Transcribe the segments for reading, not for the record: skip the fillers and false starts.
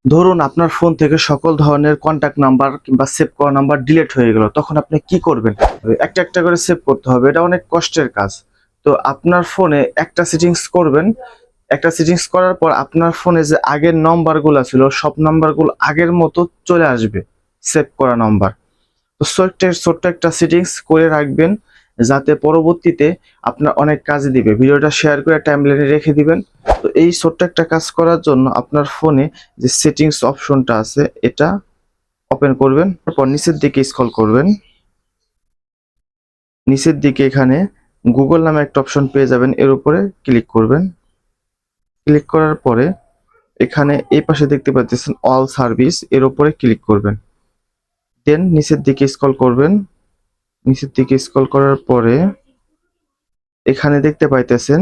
ধরুন আপনার ফোন থেকে সকল ধরনের কন্টাক্ট নাম্বার কিংবা সেভ করা নাম্বার ডিলিট হয়ে গেল, তখন আপনি কি করবেন? একটা একটা করে সেভ করতে হবে, এটা অনেক কষ্টের কাজ। তো আপনার ফোনে একটা সেটিংস করবেন, একটা সেটিংস করার পর আপনার ফোনে যে আগের নাম্বারগুলো ছিল সব নাম্বারগুলো আগের মতো চলে আসবে, সেভ করা নাম্বার। তো ছোট্ট একটা সেটিংস করে রাখবেন, যাতে পরবর্তীতে আপনার অনেক কাজে দিবে। ভিডিওটা শেয়ার করে টাইমলাইনে রেখে দিবেন। তো এই ছোট্ট একটা কাজ করার জন্য আপনার ফোনে যে সেটিংস অপশনটা আছে এটা ওপেন করবেন। তারপর নিচের দিকে স্ক্রল করবেন। নিচের দিকে এখানে গুগল নামে একটা অপশন পেয়ে যাবেন, এর উপরে ক্লিক করবেন। ক্লিক করার পরে এখানে এই পাশে দেখতে পাচ্ছেন অল সার্ভিস, এর উপরে ক্লিক করবেন। দেন নিচের দিকে স্ক্রল করবেন। নিচের দিকে স্ক্রল করার পরে এখানে দেখতে পাইতেছেন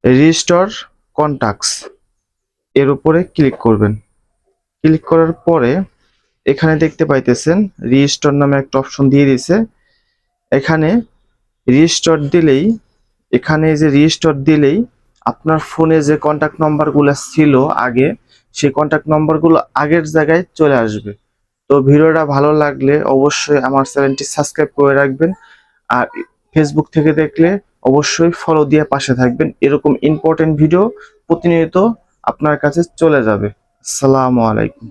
রিস্টোর কন্টাক্টস, এর উপরে ক্লিক করবেন। ক্লিক করার পরে এখানে দেখতে পাইতেছেন রিস্টোর নামে একটা অপশন দিয়ে দিয়েছে। এখানে রিস্টোর দিলেই আপনার ফোনে যে কন্টাক্ট নাম্বারগুলো ছিল আগে, সেই কন্টাক্ট নাম্বারগুলো আগের জায়গায় চলে আসবে। তো ভিডিওটা ভালো লাগলে অবশ্যই আমার চ্যানেলটি সাবস্ক্রাইব করে রাখবেন। আর ফেসবুক থেকে দেখলে অবশ্যই ফলো দিয়ে পাশে থাকবেন। এরকম ইম্পর্টেন্ট ভিডিও প্রতিনিয়ত আপনার কাছে চলে যাবে। আসসালামু আলাইকুম।